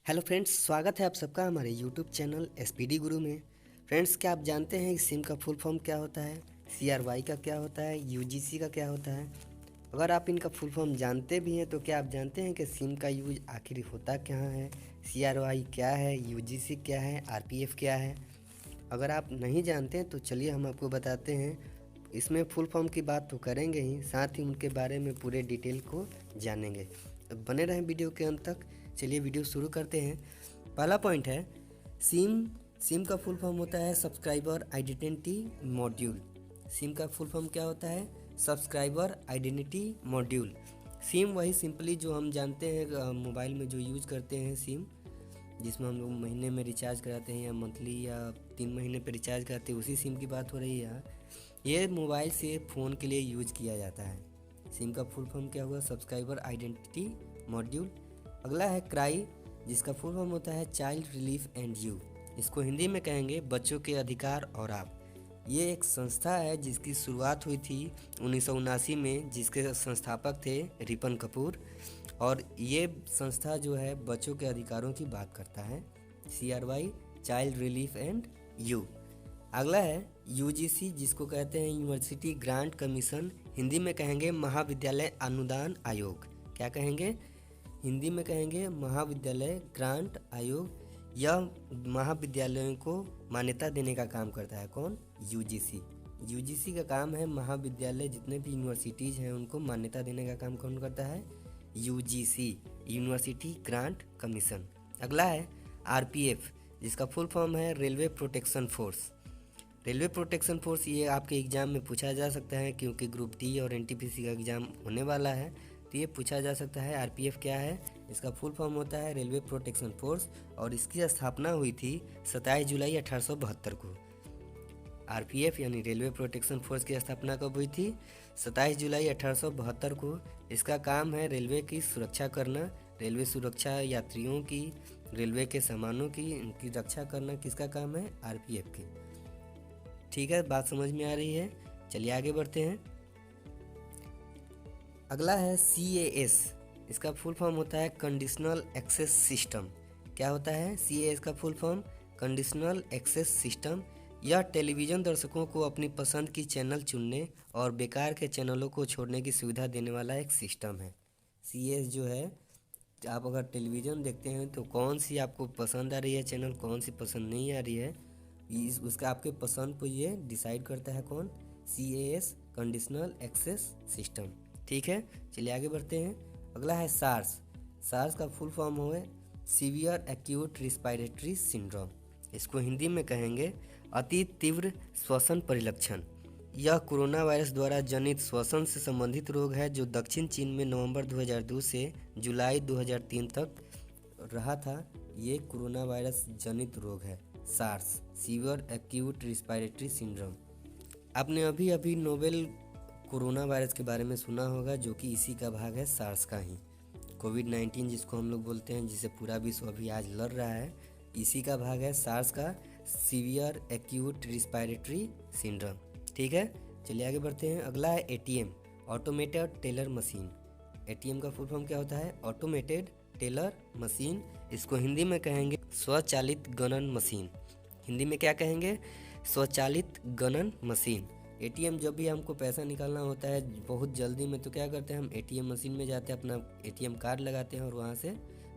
Hello friends, स्वागत है आप सबका हमारे यूट्यूब चैनल एसपीडी गुरु में। फ्रेंड्स, क्या आप जानते हैं कि सिम का फुल फॉर्म क्या होता है, सीआरवाई का क्या होता है, यूजीसी का क्या होता है? अगर आप इनका फुल फॉर्म जानते भी हैं तो क्या आप जानते हैं कि सिम का यूज आखिर होता क्या है, सीआरवाई क्या है, यूजीसी क्या है, आरपीएफ क्या है? अगर आप नहीं जानते हैं तो चलिए हम आपको बताते हैं। इसमें फुल फॉर्म की बात तो करेंगे ही, साथ ही उनके बारे में पूरे डिटेल को जानेंगे। तो बने रहें वीडियो के अंत तक। चलिए वीडियो शुरू करते हैं। पहला पॉइंट है सिम। सिम का फुल फॉर्म होता है सब्सक्राइबर आइडेंटिटी मॉड्यूल। सिम का फुल फॉर्म क्या होता है? Subscriber identity module. सिम वही सिंपली जो हम जानते हैं मोबाइल में जो यूज करते हैं सिम, जिसमें हम लोग महीने में रिचार्ज कराते हैं या मंथली या 3 महीने पे रिचार्ज कराते हैं, उसी सिम की बात हो रही है। ये मोबाइल से फ़ोन के लिए यूज किया जाता है। सिम का फुल फॉर्म क्या हुआ? Subscriber identity module. अगला है क्राई, जिसका फुल फॉर्म होता है चाइल्ड रिलीफ एंड यू। इसको हिंदी में कहेंगे बच्चों के अधिकार और आप। ये एक संस्था है जिसकी शुरुआत हुई थी 1979 में, जिसके संस्थापक थे रिपन कपूर। और ये संस्था जो है बच्चों के अधिकारों की बात करता है। सीआरवाई चाइल्ड रिलीफ एंड यू। अगला है यूजीसी, जिसको कहते हैं यूनिवर्सिटी ग्रांट कमीशन। हिंदी में कहेंगे महाविद्यालय अनुदान आयोग। क्या कहेंगे? हिंदी में कहेंगे महाविद्यालय ग्रांट आयोग। यह महाविद्यालयों को मान्यता देने का काम करता है। कौन? यूजीसी। यूजीसी का काम है महाविद्यालय, जितने भी यूनिवर्सिटीज़ हैं उनको मान्यता देने का काम कौन करता है? UGC, university grant commission. अगला है आरपीएफ, जिसका फुल फॉर्म है railway protection force. Railway protection force ये आपके एग्ज़ाम में पूछा जा सकता है, क्योंकि ग्रुप डी और एनटीपीसी का एग्ज़ाम होने वाला है, तो ये पूछा जा सकता है आरपीएफ क्या है। इसका फुल फॉर्म होता है रेलवे प्रोटेक्शन फोर्स, और इसकी स्थापना हुई थी 27 जुलाई 1872 को। आरपीएफ यानी रेलवे प्रोटेक्शन फोर्स की स्थापना कब हुई थी? 27 जुलाई 1872 को। इसका काम है रेलवे की सुरक्षा करना, रेलवे सुरक्षा, यात्रियों की, रेलवे के सामानों की, इनकी रक्षा करना किसका काम है? आरपीएफ की। ठीक है, बात समझ में आ रही है? चलिए आगे बढ़ते हैं। अगला है CAS। इसका फुल फॉर्म होता है कंडीशनल एक्सेस सिस्टम। क्या होता है CAS का full form? Conditional access system. यह टेलीविज़न दर्शकों को अपनी पसंद की चैनल चुनने और बेकार के चैनलों को छोड़ने की सुविधा देने वाला एक सिस्टम है। CAS जो है, आप अगर टेलीविज़न देखते हैं तो कौन सी आपको पसंद आ रही है चैनल, कौन सी पसंद नहीं आ रही है, उसका आपके पसंद को ये डिसाइड करता है। कौन? CAS, conditional access system. ठीक है, चलिए आगे बढ़ते हैं। अगला है सार्स। सार्स का फुल फॉर्म है सीवियर एक्यूट रिस्पायरेटरी सिंड्रोम। इसको हिंदी में कहेंगे अति तीव्र श्वसन परिलक्षण। यह कोरोना वायरस द्वारा जनित श्वसन से संबंधित रोग है, जो दक्षिण चीन में नवंबर 2002 से जुलाई 2003 तक रहा था। ये कोरोना वायरस जनित रोग है, SARS, severe acute respiratory syndrome. आपने अभी अभी नोवेल कोरोना वायरस के बारे में सुना होगा, जो कि इसी का भाग है, सार्स का ही। कोविड-19 जिसको हम लोग बोलते हैं, जिसे पूरा विश्व अभी आज लड़ रहा है, इसी का भाग है सार्स का, सीवियर एक्यूट रिस्पायरेटरी सिंड्रोम। ठीक है, चलिए आगे बढ़ते हैं। अगला है ATM, automated teller machine. ATM का फुल फॉर्म क्या होता है? Automated teller machine. इसको हिंदी में कहेंगे स्वचालित गणन मशीन। हिंदी में क्या कहेंगे? स्वचालित गणन मशीन। ATM जब भी हमको पैसा निकालना होता है बहुत जल्दी में, तो क्या करते हैं हम? ATM मशीन में जाते हैं, अपना ATM कार्ड लगाते हैं और वहाँ से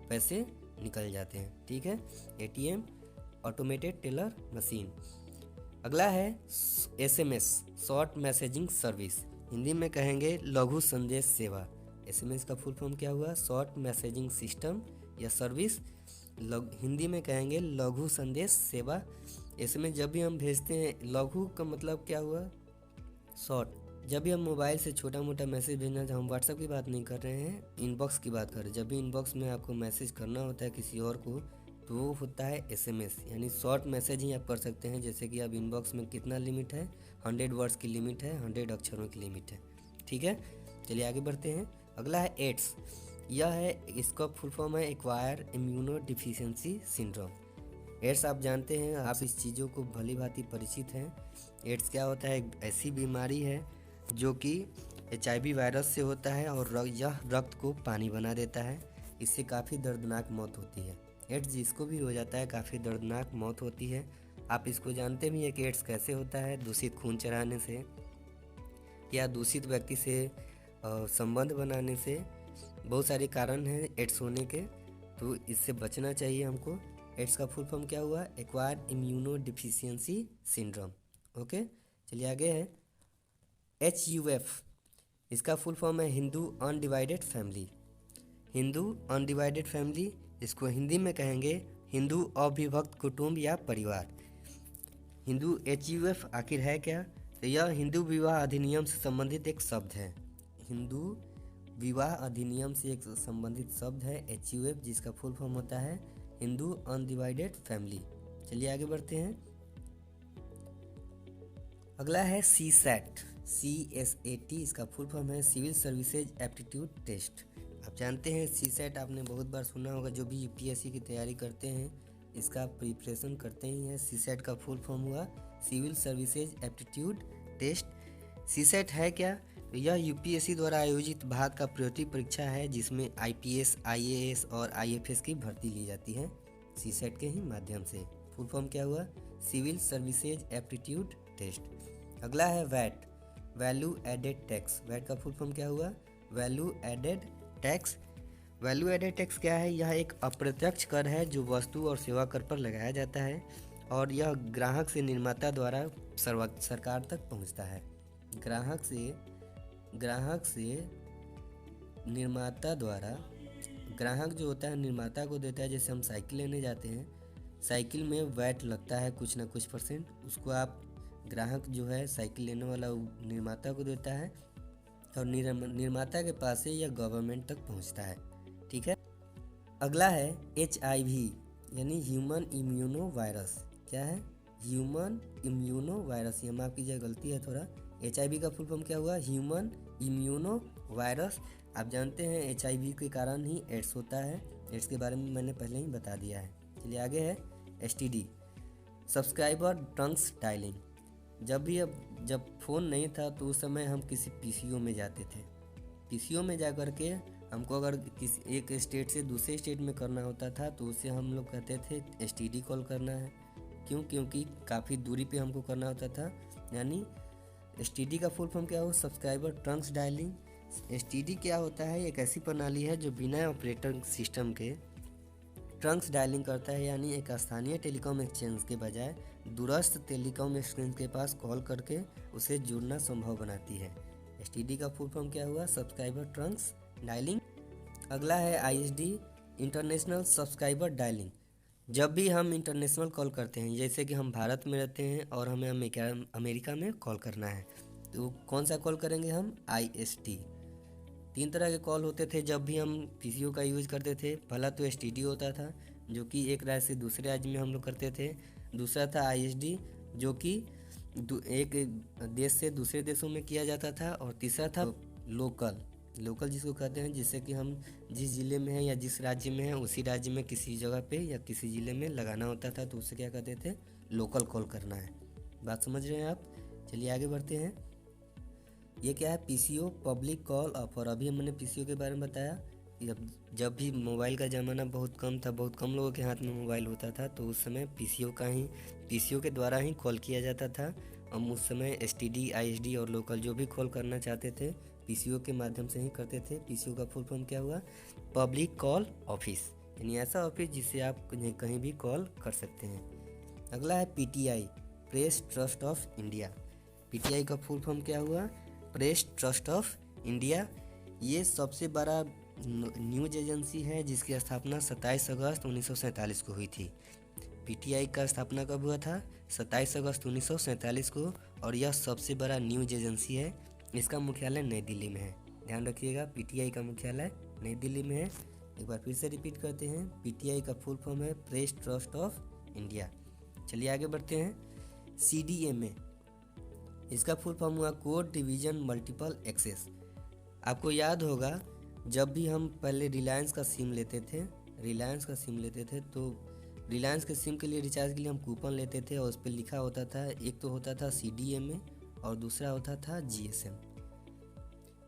पैसे निकल जाते हैं। ठीक है, ATM ऑटोमेटेड टेलर मशीन। अगला है SMS, short messaging service. Hindi में कहेंगे लघु संदेश सेवा। SMS का फुल फॉर्म क्या हुआ? शॉर्ट मैसेजिंग सिस्टम या सर्विस। हिंदी में कहेंगे लघु संदेश सेवा। SMS जब भी हम भेजते हैं, लघु का मतलब क्या हुआ? शॉर्ट। जब भी हम मोबाइल से छोटा मोटा मैसेज भेजना, हम व्हाट्सएप की बात नहीं कर रहे हैं, इनबॉक्स की बात कर रहे हैं। जब भी इनबॉक्स में आपको मैसेज करना होता है किसी और को, तो वो होता है SMS, यानी शॉर्ट मैसेज ही आप कर सकते हैं। जैसे कि अब इनबॉक्स में कितना लिमिट है? 100 वर्ड्स की लिमिट है, 100 अक्षरों की लिमिट है। ठीक है, चलिए आगे बढ़ते हैं। अगला है एड्स। यह है, इसका फुल फॉर्म है acquire immuno deficiency syndrome. AIDS आप जानते हैं, आप इस चीज़ों को भली भांति परिचित हैं। एड्स क्या होता है? एक ऐसी बीमारी है जो कि HIV वायरस से होता है, और यह रक्त को पानी बना देता है। इससे काफ़ी दर्दनाक मौत होती है। एड्स जिसको भी हो जाता है काफ़ी दर्दनाक मौत होती है। आप इसको जानते भी हैं कि एड्स कैसे होता है, दूषित खून चढ़ाने से या दूषित व्यक्ति से संबंध बनाने से। बहुत सारे कारण हैं एड्स होने के, तो इससे बचना चाहिए हमको। एड्स का फुल फॉर्म क्या हुआ? Acquired immuno deficiency syndrome. Okay, चलिए आगे है HUF। इसका फुल फॉर्म है Hindu undivided family. Hindu undivided family, इसको हिंदी में कहेंगे हिंदू अविभक्त कुटुंब या परिवार। हिंदू HUF आखिर है क्या? तो यह हिंदू विवाह अधिनियम से संबंधित एक शब्द है। हिंदू विवाह अधिनियम से एक संबंधित शब्द है HUF, जिसका फुल फॉर्म होता है हिंदू अनडिवाइडेड फैमिली। चलिए आगे बढ़ते हैं। अगला है CSAT। CSAT इसका फुल फॉर्म है सिविल सर्विसेज एप्टीट्यूड टेस्ट। आप जानते हैं CSAT आपने बहुत बार सुना होगा, जो भी UPSC की तैयारी करते हैं इसका प्रिपरेशन करते ही हैं। CSAT का फुल फॉर्म हुआ civil services aptitude test. CSAT है क्या? तो यह UPSC द्वारा आयोजित भारत का प्रतियोगी परीक्षा है, जिसमें IPS, IAS और IFS की भर्ती ली जाती है CSAT के ही माध्यम से। फुल फॉर्म क्या हुआ? Civil services aptitude test. अगला है VAT, value added tax. VAT का फुल फॉर्म क्या हुआ? Value added tax. Value added tax क्या है? यह एक अप्रत्यक्ष कर है जो वस्तु और सेवा कर पर लगाया जाता है, और यह ग्राहक से निर्माता द्वारा सरकार तक पहुंचता है। ग्राहक से निर्माता द्वारा, ग्राहक जो होता है निर्माता को देता है। जैसे हम साइकिल लेने जाते हैं, साइकिल में वैट लगता है कुछ ना कुछ %, उसको आप ग्राहक जो है साइकिल लेने वाला निर्माता को देता है, और निर्माता के पास से यह गवर्नमेंट तक पहुंचता है। ठीक है। अगला है HIV यानी ह्यूमन इम्यूनो वायरस। क्या है? Human immuno virus. ये माफ कीजिए, गलती है थोड़ा। HIV का फुल फॉर्म क्या हुआ? Human immuno virus. आप जानते हैं HIV के कारण ही एड्स होता है। एड्स के बारे में मैंने पहले ही बता दिया है। चलिए आगे है STD, सब्सक्राइबर ट्रंक्स डायलिंग। जब फ़ोन नहीं था तो उस समय हम किसी PCO में जाते थे। PCO में जा कर के हमको अगर किसी एक स्टेट से दूसरे स्टेट में करना होता था तो उसे हम लोग कहते थे STD कॉल करना है। क्यों? क्योंकि काफ़ी दूरी पे हमको करना होता था। यानी STD का फुल फॉर्म क्या हो? Subscriber trunks dialling. STD क्या होता है? एक ऐसी प्रणाली है जो बिना ऑपरेटर सिस्टम के ट्रंक्स डायलिंग करता है, यानी एक स्थानीय टेलीकॉम एक्सचेंज के बजाय दूरस्थ टेलीकॉम एक्सचेंज के पास कॉल करके उसे जुड़ना संभव बनाती है। STD का फुल फॉर्म क्या हुआ? Subscriber trunks dialing. अगला है ISD, इंटरनेशनल सब्सक्राइबर डायलिंग। जब भी हम इंटरनेशनल कॉल करते हैं, जैसे कि हम भारत में रहते हैं और हमें अमेरिका में कॉल करना है, तो कौन सा कॉल करेंगे हम? ISD। 3 तरह के कॉल होते थे जब भी हम PCO का यूज़ करते थे। पहला तो STD होता था, जो कि एक राज्य से दूसरे राज्य में हम लोग करते थे। दूसरा था ISD, जो कि एक देश से दूसरे देशों में किया जाता था। और तीसरा था लोकल जिसको कहते हैं, जिससे कि हम जिस ज़िले में हैं या जिस राज्य में हैं उसी राज्य में किसी जगह पे या किसी ज़िले में लगाना होता था, तो उससे क्या कहते थे? लोकल कॉल करना है। बात समझ रहे हैं आप? चलिए आगे बढ़ते हैं। ये क्या है? PCO, public call offer. अभी मैंने PCO के बारे में बताया। जब भी मोबाइल का ज़माना बहुत कम था, बहुत कम लोगों के हाथ में मोबाइल होता था, तो उस समय PCO के द्वारा ही कॉल किया जाता था। हम उस समय STD, ISD और लोकल जो भी कॉल करना चाहते थे PCO के माध्यम से ही करते थे। PCO का फुल फॉर्म क्या हुआ? पब्लिक कॉल ऑफिस, यानी ऐसा ऑफिस जिससे आप कहीं भी कॉल कर सकते हैं। अगला है PTI, press trust of India. PTI का फुल फॉर्म क्या हुआ? Press trust of India. ये सबसे बड़ा न्यूज एजेंसी है जिसकी स्थापना 27 अगस्त 1947 को हुई थी। PTI का स्थापना कब हुआ था? 27 अगस्त 1947 को, और यह सबसे बड़ा न्यूज एजेंसी है। इसका मुख्यालय नई दिल्ली में है। ध्यान रखिएगा, PTI का मुख्यालय नई दिल्ली में है। एक बार फिर से रिपीट करते हैं, PTI का फुल फॉर्म है प्रेस ट्रस्ट ऑफ इंडिया। चलिए आगे बढ़ते हैं। CDMA, इसका फुल फॉर्म हुआ कोड डिवीज़न मल्टीपल एक्सेस। आपको याद होगा जब भी हम पहले रिलायंस का सिम लेते थे, तो रिलायंस के सिम के लिए रिचार्ज के लिए हम कूपन लेते थे, और उस पर लिखा होता था, एक तो होता था CDMA और दूसरा होता था GSM।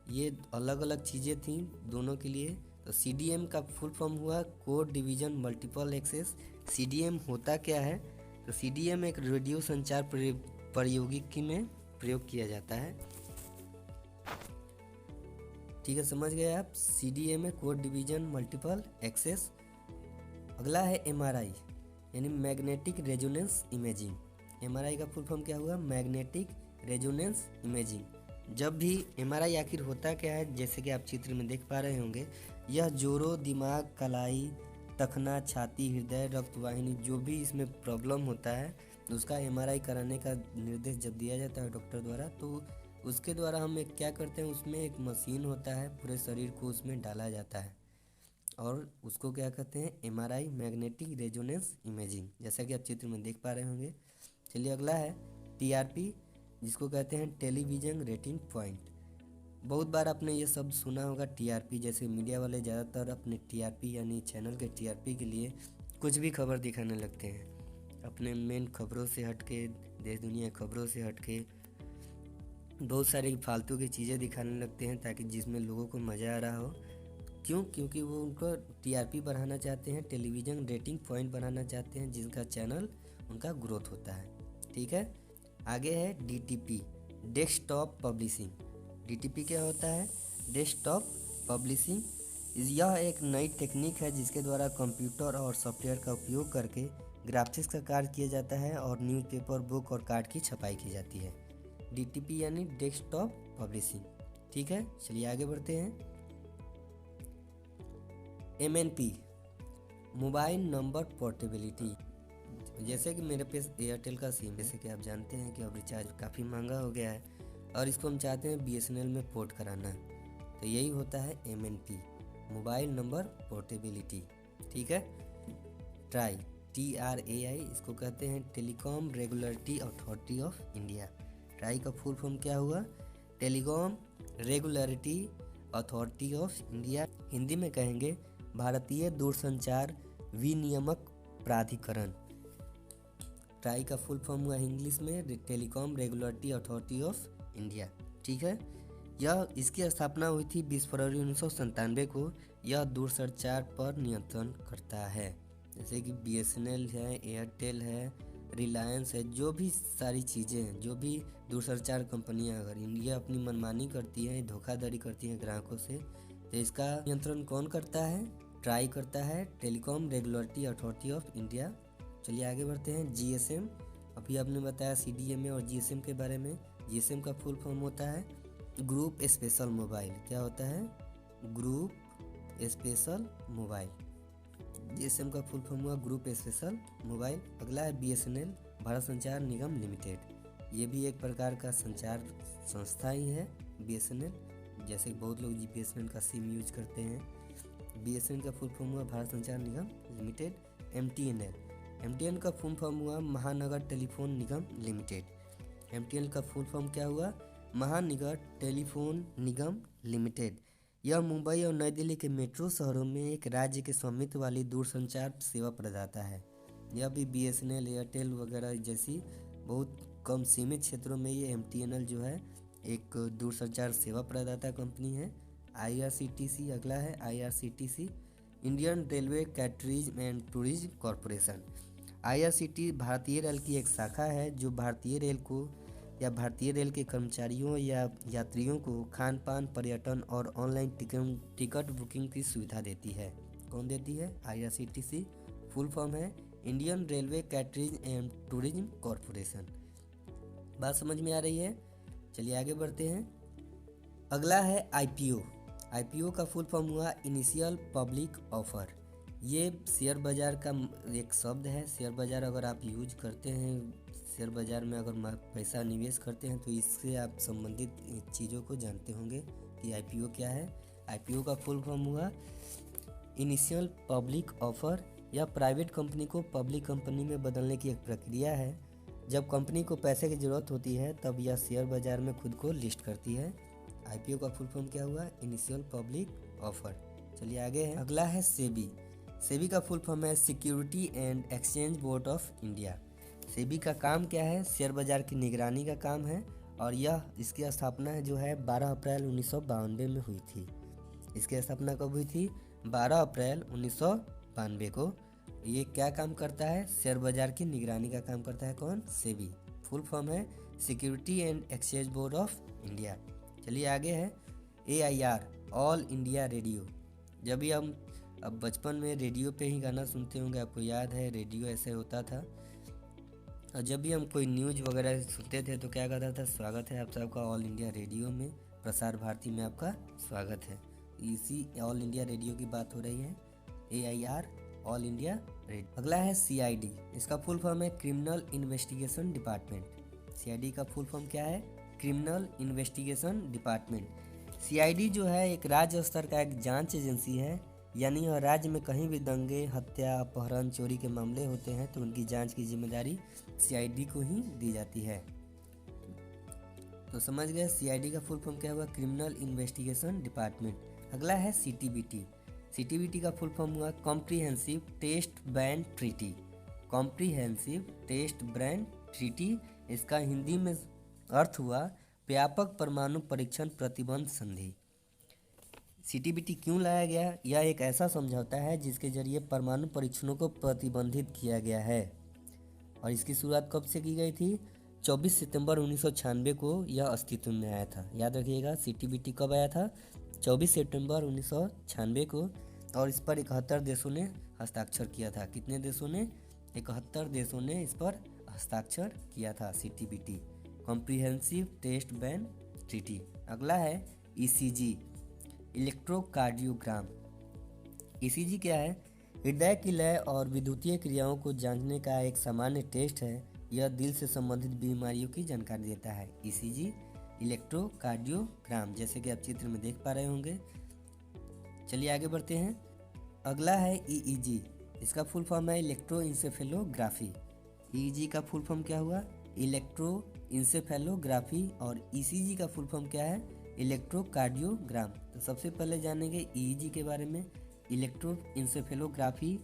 ये अलग अलग चीज़ें थी दोनों के लिए। तो CDM का फुल फॉर्म हुआ code division multiple access. CDM होता क्या है? तो CDM एक रेडियो संचार प्रौद्योगिकी में प्रयोग किया जाता है। ठीक है, समझ गए आप। CDM में कोड डिवीजन मल्टीपल एक्सेस। अगला है MRI यानी मैग्नेटिक रेजोनेंस इमेजिंग। MRI का फुल फॉर्म क्या हुआ? Magnetic resonance imaging. जब भी MRI आखिर होता क्या है, जैसे कि आप चित्र में देख पा रहे होंगे, यह जोड़ों, दिमाग, कलाई, तखना, छाती, हृदय, रक्तवाहिनी, जो भी इसमें प्रॉब्लम होता है उसका MRI कराने का निर्देश जब दिया जाता है डॉक्टर द्वारा, तो उसके द्वारा हम एक क्या करते हैं, उसमें एक मशीन होता है, पूरे शरीर को उसमें डाला जाता है और उसको क्या कहते हैं? MRI मैग्नेटिक रेजोनेंस इमेजिंग, जैसा कि आप चित्र में देख पा रहे होंगे। चलिए अगला है TRP, जिसको कहते हैं टेलीविजन रेटिंग पॉइंट। बहुत बार आपने ये शब्द सुना होगा TRP, जैसे मीडिया वाले ज़्यादातर अपने TRP यानी चैनल के TRP के लिए कुछ भी खबर दिखाने लगते हैं, अपने मेन खबरों से हटके, देश दुनिया खबरों से हटके बहुत सारी फालतू की चीज़ें दिखाने लगते हैं, ताकि जिसमें लोगों को मज़ा आ रहा हो। क्यों? क्योंकि वो उनको TRP बढ़ाना चाहते हैं, टेलीविज़न रेटिंग पॉइंट बढ़ाना चाहते हैं, जिनका चैनल उनका ग्रोथ होता है। ठीक है, आगे है DTP, डेस्कटॉप पब्लिशिंग। DTP क्या होता है? Desktop publishing. यह एक नई टेक्निक है जिसके द्वारा कंप्यूटर और सॉफ्टवेयर का उपयोग करके ग्राफिक्स का कार्य किया जाता है और न्यूज़पेपर, बुक और कार्ड की छपाई की जाती है। DTP यानी डेस्कटॉप पब्लिशिंग। ठीक है, चलिए आगे बढ़ते हैं। MNP, mobile number portability. जैसे कि मेरे पास एयरटेल का सिम, जैसे कि आप जानते हैं कि अब रिचार्ज काफ़ी महंगा हो गया है और इसको हम चाहते हैं BSNL में पोर्ट कराना, तो यही होता है MNP, मोबाइल नंबर पोर्टेबिलिटी। ठीक है, ट्राई, TRAI, इसको कहते हैं telecom regulatory authority of India. Try का फुल फॉर्म क्या हुआ? Telecom regulatory authority of India. Hindi में कहेंगे भारतीय दूरसंचार विनियामक प्राधिकरण। ट्राई का फुल फॉर्म हुआ इंग्लिश में telecom regulatory authority of India. ठीक है, यह इसकी स्थापना हुई थी 20 फरवरी 1997 को। यह दूरसंचार पर नियंत्रण करता है, जैसे कि BSNL है, एयरटेल है, रिलायंस है, जो भी सारी चीज़ें हैं, जो भी दूरसंचार कंपनियां अगर इंडिया अपनी मनमानी करती है, धोखाधड़ी करती है ग्राहकों से, तो इसका नियंत्रण कौन करता है? ट्राई करता है, telecom regulatory authority of India. चलिए आगे बढ़ते हैं। GSM, अभी आपने बताया CDMA और GSM के बारे में। GSM का फुल फॉर्म होता है ग्रुप स्पेशल मोबाइल। क्या होता है? Group special mobile. GSM का फुल फॉर्म हुआ ग्रुप स्पेशल मोबाइल। अगला है BSNL, भारत संचार निगम लिमिटेड। ये भी एक प्रकार का संचार संस्था ही है BSNL, जैसे बहुत लोग BSNL का सिम यूज करते हैं। BSNL का फुल फॉर्म हुआ भारत संचार निगम लिमिटेड। MTNL का फुल फॉर्म हुआ महानगर टेलीफोन निगम लिमिटेड। MTNL का फुल फॉर्म क्या हुआ? महानगर टेलीफोन निगम लिमिटेड। यह मुंबई और नई दिल्ली के मेट्रो शहरों में एक राज्य के स्वामित्व वाली दूरसंचार सेवा प्रदाता है। यह भी BSNL, एयरटेल वगैरह जैसी बहुत कम सीमित क्षेत्रों में ये MTNL जो है एक दूरसंचार सेवा प्रदाता कंपनी है। IRCTC, अगला है IRCTC, Indian railway catering and tourism corporation. IRCTC भारतीय रेल की एक शाखा है जो भारतीय रेल को या भारतीय रेल के कर्मचारियों या यात्रियों को खान पान, पर्यटन और ऑनलाइन टिकट बुकिंग की सुविधा देती है। कौन देती है? IRCTC। फुल फॉर्म है Indian railway catering and tourism corporation. बात समझ में आ रही है? चलिए आगे बढ़ते हैं। अगला है IPO का फुल फॉर्म हुआ इनिशियल पब्लिक ऑफर। ये शेयर बाज़ार का एक शब्द है। शेयर बाज़ार अगर आप यूज करते हैं, शेयर बाज़ार में अगर पैसा निवेश करते हैं, तो इससे आप संबंधित चीज़ों को जानते होंगे कि IPO क्या है। IPO का फुल फॉर्म हुआ इनिशियल पब्लिक ऑफर। यह प्राइवेट कंपनी को पब्लिक कंपनी में बदलने की एक प्रक्रिया है। जब कंपनी को पैसे की ज़रूरत होती है तब यह शेयर बाज़ार में खुद को लिस्ट करती है। IPO का फुल फॉर्म क्या हुआ? Initial public offer. चलिए आगे है। अगला है सेबी का फुल फॉर्म है security and exchange board of India. SEBI का काम क्या है? शेयर बाज़ार की निगरानी का काम है और इसकी स्थापना जो है 12 अप्रैल 1992 में हुई थी। इसकी स्थापना कब हुई थी? 12 अप्रैल 1992 को। ये क्या काम करता है? शेयर बाजार की निगरानी का काम करता है। कौन? सेबी। फुल फॉर्म है security and exchange board of India. चलिए आगे है AIR, ऑल इंडिया रेडियो। जब भी हम अब बचपन में रेडियो पे ही गाना सुनते होंगे, आपको याद है रेडियो ऐसे होता था। और जब भी हम कोई न्यूज वगैरह सुनते थे तो क्या कहता था? स्वागत है आप सबका ऑल इंडिया रेडियो में, प्रसार भारती में आपका स्वागत है। इसी ऑल इंडिया रेडियो की बात हो रही है, AIR, ऑल इंडिया रेडियो। अगला है CID। इसका फुल फॉर्म है क्रिमिनल इन्वेस्टिगेशन डिपार्टमेंट। CID का फुल फॉर्म क्या है? Criminal investigation department. CID जो है एक राज्य स्तर का एक जांच एजेंसी है, यानी यह राज्य में कहीं भी दंगे, हत्या, अपहरण, चोरी के मामले होते हैं तो उनकी जांच की जिम्मेदारी CID को ही दी जाती है। तो समझ गए CID का फुल फॉर्म क्या हुआ? Criminal investigation department. अगला है CTBT। CTBT का फुल फॉर्म हुआ comprehensive test ban treaty. Comprehensive test ban treaty, इसका हिंदी में अर्थ हुआ व्यापक परमाणु परीक्षण प्रतिबंध संधि। CTBT क्यों लाया गया? यह एक ऐसा समझौता है जिसके जरिए परमाणु परीक्षणों को प्रतिबंधित किया गया है। और इसकी शुरुआत कब से की गई थी? 24 सितंबर 1996 को यह अस्तित्व में आया था। याद रखिएगा CTBT कब आया था? 24 सितंबर 1996 को। और इस पर 71 देशों ने हस्ताक्षर किया था। कितने देशों ने? 71 देशों ने इस पर हस्ताक्षर किया था। CTBT, comprehensive test ban treaty. अगला है ECG, इलेक्ट्रोकार्डियोग्राम। ECG क्या है? हृदय की लय और विद्युतीय क्रियाओं को जांचने का एक सामान्य टेस्ट है। यह दिल से संबंधित बीमारियों की जानकारी देता है। ECG, इलेक्ट्रोकार्डियोग्राम, जैसे कि आप चित्र में देख पा रहे होंगे। चलिए आगे बढ़ते हैं। अगला है EEG। इसका फुल फॉर्म है इलेक्ट्रोइंसेफेलोग्राफी। EEG का फुल फॉर्म क्या हुआ? इलेक्ट्रोइंसेफेलोग्राफी। और ECG का फुल फॉर्म क्या है? इलेक्ट्रोकार्डियोग्राम। तो सबसे पहले जानेंगे EEG के बारे में। इलेक्ट्रोइंसेफेलोग्राफी।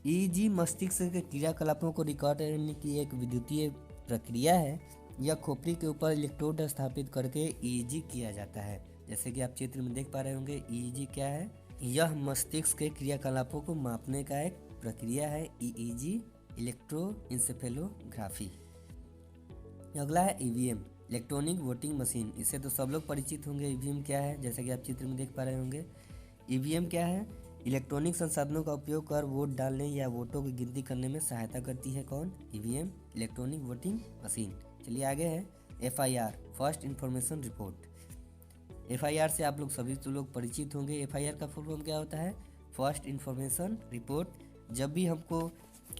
EEG मस्तिष्क के क्रियाकलापों को रिकॉर्ड करने की एक विद्युतीय प्रक्रिया है। यह खोपड़ी के ऊपर इलेक्ट्रोड स्थापित करके EEG किया जाता है। जैसे कि आप चित्र में देख पा रहे होंगे EEG क्या है? यह मस्तिष्क के क्रियाकलापों को मापने का एक प्रक्रिया है। EEG, इलेक्ट्रोइंसेफेलोग्राफी। अगला है EVM, इलेक्ट्रॉनिक वोटिंग मशीन। इससे तो सब लोग परिचित होंगे। EVM क्या है? जैसे कि आप चित्र में देख पा रहे होंगे। EVM क्या है? इलेक्ट्रॉनिक संसाधनों का उपयोग कर वोट डालने या वोटों की गिनती करने में सहायता करती है। कौन? EVM, electronic voting machine. चलिए आगे है FIR, first information report. FIR से आप लोग सभी तो लोग परिचित होंगे। FIR का फुल फॉर्म क्या होता है? First information report. जब भी हमको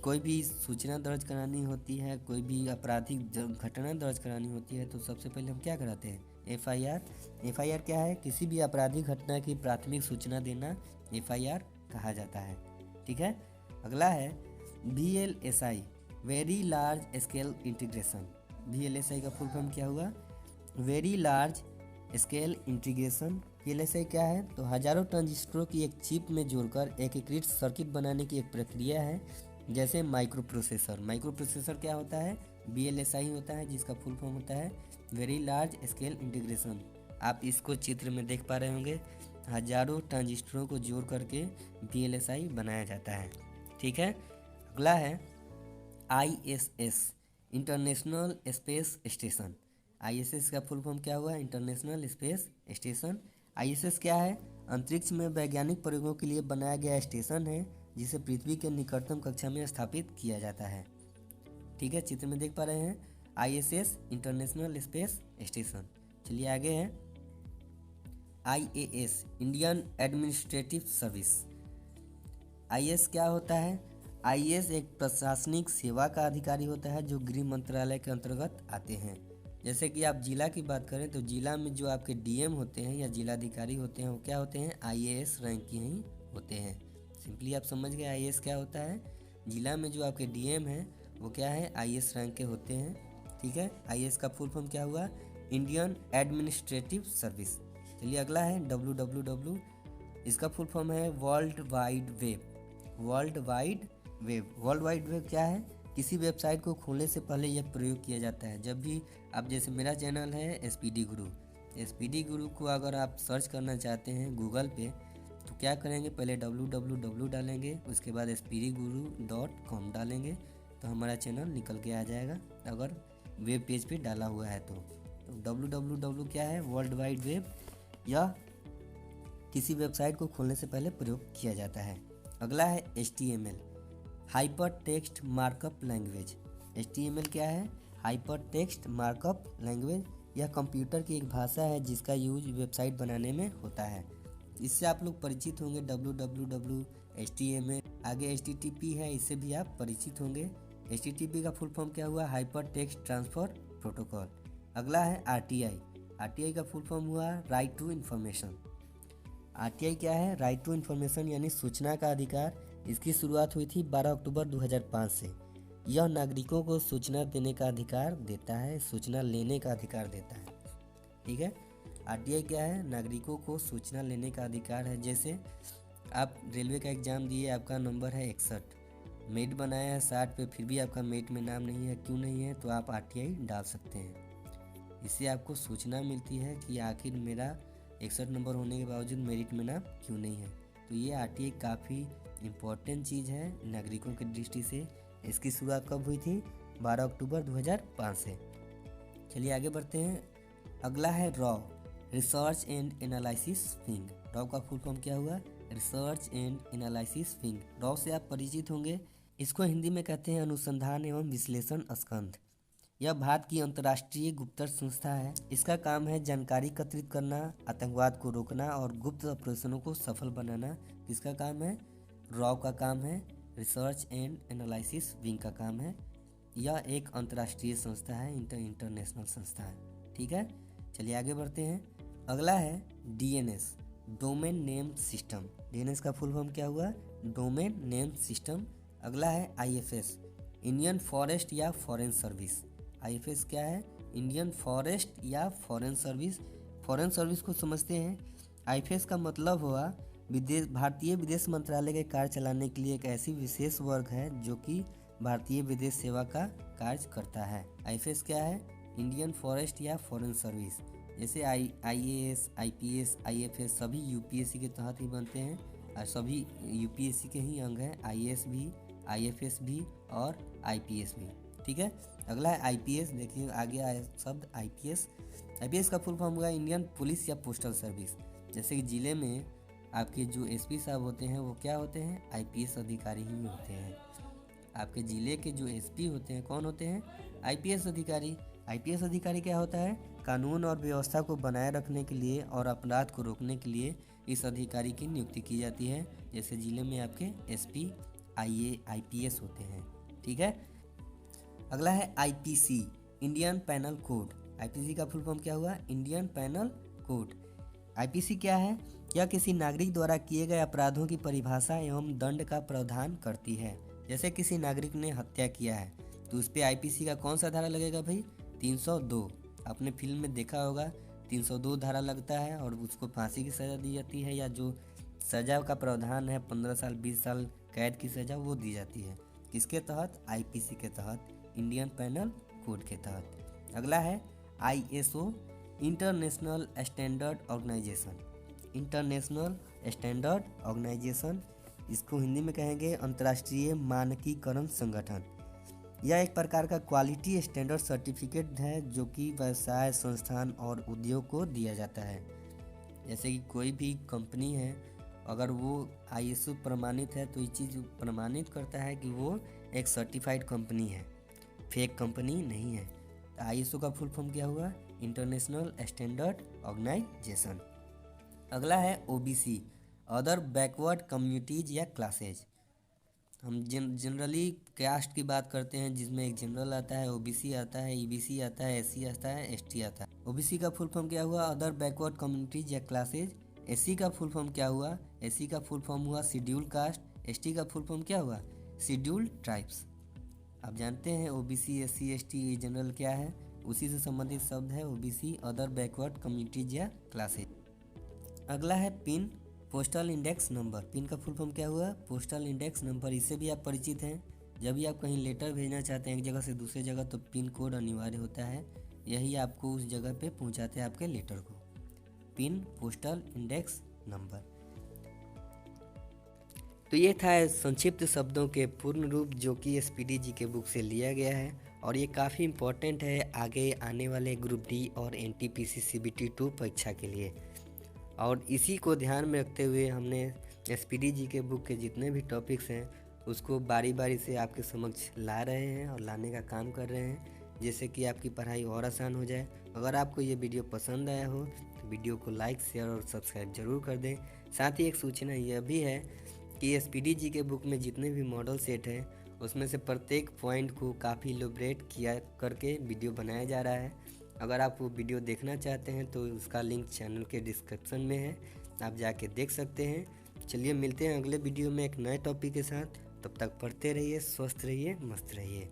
कोई भी सूचना दर्ज करानी होती है, कोई भी आपराधिक घटना दर्ज करानी होती है, तो सबसे पहले हम क्या कराते हैं? FIR। FIR क्या है? किसी भी आपराधिक घटना की प्राथमिक सूचना देना FIR कहा जाता है। ठीक है। अगला है VLSI, very large scale integration. VLSI का फुल फॉर्म क्या हुआ? Very large scale integration. VLSI क्या है? तो हजारों ट्रांजिस्टरों की एक चिप में जोड़कर एकीकृत सर्किट बनाने की एक प्रक्रिया है, जैसे माइक्रो प्रोसेसर। माइक्रो प्रोसेसर क्या होता है? VLSI होता है, जिसका फुल फॉर्म होता है वेरी लार्ज स्केल इंटीग्रेशन। आप इसको चित्र में देख पा रहे होंगे। हजारों ट्रांजिस्टरों को जोड़ करके VLSI बनाया जाता है। ठीक है। अगला है ISS, international space station. ISS का फुल फॉर्म क्या हुआ? International space station. ISS क्या है? अंतरिक्ष में वैज्ञानिक प्रयोगों के लिए बनाया गया स्टेशन है, जिसे पृथ्वी के निकटतम कक्षा में स्थापित किया जाता है। ठीक है, चित्र में देख पा रहे हैं ISS, इंटरनेशनल स्पेस स्टेशन। चलिए आगे है IAS, Indian administrative service. IAS क्या होता है? IAS एक प्रशासनिक सेवा का अधिकारी होता है जो गृह मंत्रालय के अंतर्गत आते हैं। जैसे कि आप जिला की बात करें तो जिला में जो आपके DM होते हैं या जिलाधिकारी होते हैं, वो क्या होते हैं? IAS रैंक के ही होते हैं। सिंपली आप समझ गए IAS क्या होता है। जिला में जो आपके DM हैं वो क्या है? IAS रैंक के होते हैं। ठीक है। IAS का फुल फॉर्म क्या हुआ? Indian administrative service. चलिए अगला है WWW, इसका फुल फॉर्म है world wide web. World wide web. World wide web क्या है? किसी वेबसाइट को खोलने से पहले यह प्रयोग किया जाता है। जब भी आप, जैसे मेरा चैनल है SPD गुरु, SPD गुरु को अगर आप सर्च करना चाहते हैं गूगल पे, तो क्या करेंगे, पहले www डालेंगे, उसके बाद spiriguru.com डालेंगे तो हमारा चैनल निकल के आ जाएगा, अगर वेब पेज पे डाला हुआ है तो www क्या है, वर्ल्ड वाइड वेब या किसी वेबसाइट को खोलने से पहले प्रयोग किया जाता है। अगला है HTML, hyper text markup language. HTML क्या है, हाइपर टेक्स्ट मार्कअप लैंग्वेज। यह कंप्यूटर की एक भाषा है जिसका यूज वेबसाइट बनाने में होता है। इससे आप लोग परिचित होंगे, www HTML, आगे HTTP है, इससे भी आप परिचित होंगे। HTTP का फुल फॉर्म क्या हुआ, हाइपर टेक्स्ट ट्रांसफर प्रोटोकॉल। अगला है RTI, RTI का फुल फॉर्म हुआ राइट टू इन्फॉर्मेशन। RTI क्या है, राइट टू इन्फॉर्मेशन यानी सूचना का अधिकार। इसकी शुरुआत हुई थी 12 अक्टूबर 2005 से। यह नागरिकों को सूचना देने का अधिकार देता है, सूचना लेने का अधिकार देता है। ठीक है, RTI क्या है, नागरिकों को सूचना लेने का अधिकार है। जैसे आप रेलवे का एग्ज़ाम दिए, आपका नंबर है 61, मेट बनाया है 60 पे, फिर भी आपका मेट में नाम नहीं है, क्यों नहीं है, तो आप RTI डाल सकते हैं। इससे आपको सूचना मिलती है कि आखिर मेरा 61 नंबर होने के बावजूद मेरिट में नाम क्यों नहीं है। तो ये RTI काफ़ी इम्पोर्टेंट चीज़ है नागरिकों की दृष्टि से। इसकी शुरुआत कब हुई थी, 12 अक्टूबर 2005 से। चलिए आगे बढ़ते हैं। अगला है raw, research and analysis wing. Raw का फुल फॉर्म क्या हुआ, research and analysis wing. Raw से आप परिचित होंगे, इसको हिंदी में कहते हैं अनुसंधान एवं विश्लेषण स्कंध। यह भारत की अंतर्राष्ट्रीय गुप्तचर संस्था है। इसका काम है जानकारी एकत्रित करना, आतंकवाद को रोकना और गुप्त ऑपरेशनों को सफल बनाना। किसका काम है, रॉ का काम है, रिसर्च एंड एनालिसिस विंग का काम है। यह एक अंतर्राष्ट्रीय संस्था है, इंटरनेशनल संस्था है। ठीक है, चलिए आगे बढ़ते हैं। अगला है DNS, domain name system. DNS का फुल फॉर्म क्या हुआ, डोमेन नेम सिस्टम। अगला है IFS, इंडियन फॉरेस्ट या फॉरेन सर्विस। IFS क्या है, इंडियन फॉरेस्ट या फॉरेन सर्विस। फॉरेन सर्विस को समझते हैं। IFS का मतलब हुआ भारतीय विदेश मंत्रालय के कार्य चलाने के लिए एक ऐसी विशेष वर्ग है जो कि भारतीय विदेश सेवा का कार्य करता है। IFS क्या है, इंडियन फॉरेस्ट या फॉरेन सर्विस। जैसे IAS, IPS, IFS सभी UPSC के तहत ही बनते हैं और सभी UPSC के ही अंग हैं, IAS भी, IFS भी और IPS भी। ठीक है, अगला है IPS। देखिए आगे आया शब्द IPS। IPS का फुल फॉर्म हुआ इंडियन पुलिस या पोस्टल सर्विस। जैसे कि ज़िले में आपके जो SP साहब होते हैं वो क्या होते हैं, IPS अधिकारी ही होते हैं। आपके ज़िले के जो SP होते हैं कौन होते हैं, IPS अधिकारी। IPS अधिकारी क्या होता है, कानून और व्यवस्था को बनाए रखने के लिए और अपराध को रोकने के लिए इस अधिकारी की नियुक्ति की जाती है। जैसे ज़िले में आपके SP, IA, IPS होते हैं। ठीक है, अगला है IPC, Indian panel code. IPC का फुल फॉर्म क्या हुआ, इंडियन पैनल कोड। IPC क्या है, यह किसी नागरिक द्वारा किए गए अपराधों की परिभाषा एवं दंड का प्रावधान करती है। जैसे किसी नागरिक ने हत्या किया है तो उस पर IPC का कौन सा धारा लगेगा भाई, 302। आपने फिल्म में देखा होगा 302 धारा लगता है और उसको फांसी की सज़ा दी जाती है, या जो सज़ा का प्रावधान है 15 साल 20 साल कैद की सज़ा वो दी जाती है। किसके तहत, IPC के तहत, इंडियन पैनल कोड के तहत। अगला है ISO, international standard organisation. International standard organisation, इसको हिंदी में कहेंगे अंतर्राष्ट्रीय मानकीकरण संगठन। यह एक प्रकार का क्वालिटी स्टैंडर्ड सर्टिफिकेट है जो कि व्यवसाय, संस्थान और उद्योग को दिया जाता है। जैसे कि कोई भी कंपनी है, अगर वो ISO प्रमाणित है तो ये चीज़ प्रमाणित करता है कि वो एक सर्टिफाइड कंपनी है, फेक कंपनी नहीं है। तो ISO का फुल फॉर्म क्या हुआ, इंटरनेशनल स्टैंडर्ड ऑर्गेनाइजेशन। अगला है OBC, अदर बैकवर्ड कम्युनिटीज या क्लासेज। हम जनरली कास्ट की बात करते हैं जिसमें एक जनरल आता है, OBC आता है, EBC आता है, SC आता है, ST आता है। OBC का फुल फॉर्म क्या हुआ, अदर बैकवर्ड कम्युनिटीज या क्लासेज। SC का फुल फॉर्म क्या हुआ, SC का फुल फॉर्म हुआ शेड्यूल कास्ट। ST का फुल फॉर्म क्या हुआ, शेड्यूल ट्राइब्स। आप जानते हैं OBC, SC, ST जनरल क्या है, उसी से संबंधित शब्द है OBC, अदर बैकवर्ड कम्युनिटीज या क्लासेज। अगला है pin, postal index number. Pin का फुल फॉर्म क्या हुआ, पोस्टल इंडेक्स नंबर। इससे भी आप परिचित हैं। जब भी आप कहीं लेटर भेजना चाहते हैं एक जगह से दूसरे जगह तो पिन कोड अनिवार्य होता है, यही आपको उस जगह पे पहुंचाते हैं आपके लेटर को। Pin, postal index number. तो ये था संक्षिप्त शब्दों के पूर्ण रूप जो कि एसपीडी जी के बुक से लिया गया है और ये काफ़ी इम्पोर्टेंट है आगे आने वाले ग्रुप डी और एनटीपीसी सीबीटी 2 परीक्षा के लिए। और इसी को ध्यान में रखते हुए हमने एसपीडी जी के बुक के जितने भी टॉपिक्स हैं उसको बारी बारी से आपके समक्ष ला रहे हैं और लाने का काम कर रहे हैं, जिससे कि आपकी पढ़ाई और आसान हो जाए। अगर आपको ये वीडियो पसंद आया हो तो वीडियो को लाइक, शेयर और सब्सक्राइब जरूर कर दें। साथ ही एक सूचना यह भी है कि एसपीडी जी के बुक में जितने भी मॉडल सेट हैं उसमें से प्रत्येक पॉइंट को काफ़ी इलैबोरेट किया करके वीडियो बनाया जा रहा है। अगर आप वो वीडियो देखना चाहते हैं तो उसका लिंक चैनल के डिस्क्रिप्शन में है, आप जाके देख सकते हैं। चलिए मिलते हैं अगले वीडियो में एक नए टॉपिक के साथ। तब तक पढ़ते रहिए, स्वस्थ रहिए, मस्त रहिए।